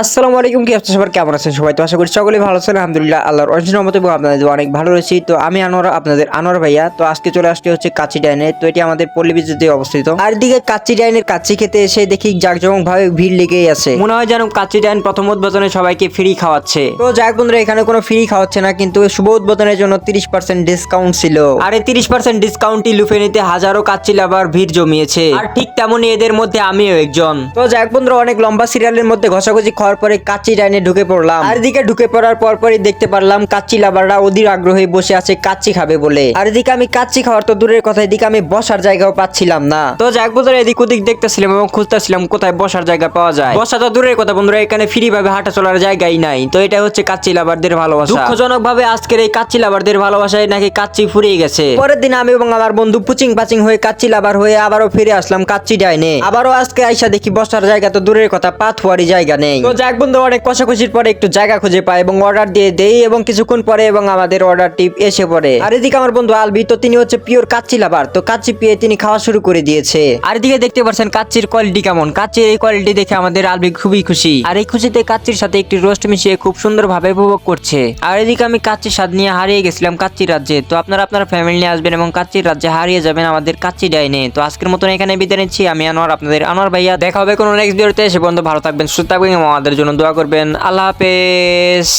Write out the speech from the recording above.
আসসালামু আলাইকুম, কি অবস্থা সবার, কেমন আছেন সবাই? তো আশা করি সকলেই ভালো আছেন। আলহামদুলিল্লাহ, আল্লাহর অশেষ রহমতে এবং আপনাদের দোয়ায় অনেক ভালো রয়েছি। তো আমি আনোয়ার, আপনাদের আনোয়ার ভাইয়া। তো আজকে চলে আসতে হচ্ছে কাচ্চি ডাইনে। তো এটি আমাদের পল্লী বিদ্যুতে অবস্থিত। আর দিকে কাচ্চি ডাইনের কাচ্চি খেতে এসে দেখি জাঁকজমক ভাবে ভিড় লেগেই আছে। মনে হয় যেন কাচ্চি ডাইন প্রথম উদ্বোধনে সবাইকে ফ্রি খাওয়াচ্ছে। তো যাক বন্ধুরা, এখানে কোনো ফ্রি খাওয়াচ্ছে না, কিন্তু শুভ উদ্বোধনের জন্য 30% ডিসকাউন্ট ছিল। আর এই 30% ডিসকাউন্টই লুফে নিতে হাজারো কাচ্চি লাভার ভিড় জমিয়েছে। আর ঠিক তেমনই এদের মধ্যে আমিও একজন। তো যাক বন্ধুরা, অনেক লম্বা সিরিয়ালের মধ্যে ঘষাঘষি খাওয়ার পরে কাচ্চি ডাইনে ঢুকে পড়লাম। আর এদিকে ঢুকে পড়ার পরই দেখতে পারলাম কাচ্চি লাভাররা অধীর আগ্রহে বসে আছে কাচ্চি খাবে বলে। আর এদিকে আমি কাচ্চি খাওয়ার তো দূরের কথা, এদিকে আমি বসার জায়গাও পাচ্ছিলাম না। তো যাক বন্ধুরা, এদিক ওদিক দেখতেছিলাম এবং খুঁজতেছিলাম কোথায় বসার জায়গা পাওয়া যায়। বসা তো দূরের কথা বন্ধুরা, এখানে ফ্রি ভাবে হাঁটা চলার জায়গাই নাই। তো এটা হচ্ছে কাচ্চি লাভারদের ভালোবাসা। দুঃখজনক ভাবে আজকের এই কাচ্চি লাভারদের ভালোবাসায় নাকি কাচ্চি ফুরিয়ে গেছে। পরের দিন আমি এবং আমার বন্ধু পুচিং পাচিং হয়ে কাচ্চি লাভার হয়ে আবারও ফিরে আসলাম কাচ্চি ডাইনে। আবারও আজকে আইসা দেখি বসার জায়গা তো দূরের কথা, পাথুয়ারি জায়গা নেই। তো যাক বন্ধু, অনেক কষাকষির পরে একটু জায়গা খুঁজে পাই এবং অর্ডার দিয়ে দেই এবং কিছুক্ষণ পরে এবং আমাদের অর্ডারটি এসে পড়ে। আর এদিকে আমার বন্ধু আলবি, তো তিনি হচ্ছে পিওর কাচ্চি লাভার। তো কাচ্চি পেয়ে তিনি খাওয়া শুরু করে দিয়েছে। আর এদিকে দেখতে পাচ্ছেন কাচ্চির কোয়ালিটি কেমন। কাচ্চির এই কোয়ালিটি দেখে আমাদের আলবি খুবই খুশি। আর এই খুশিতে কাচ্চির সাথে একটি রোস্ট মিশিয়ে খুব সুন্দর ভাবে উপভোগ করছে। আর এদিকে আমি কাচ্চির স্বাদ নিয়ে হারিয়ে গেছিলাম কাচ্চির রাজ্যে। তো আপনারা আপনার ফ্যামিলি নিয়ে আসবেন এবং কাচ্চির রাজ্যে হারিয়ে যাবেন আমাদের কাচ্চি ডাইনে। তো আজকের মতন এখানে বিদায় নিচ্ছি। আমি আনোয়ার, আপনাদের আনোয়ার ভাইয়া। দেখা হবে কোনো নেক্সট ভিডিওতে। সে পর্যন্ত ভালো থাকবেন, সুস্থ থাকবেন এবং আমাদের জন্য দোয়া করবেন। আল্লাহ হাফেজ।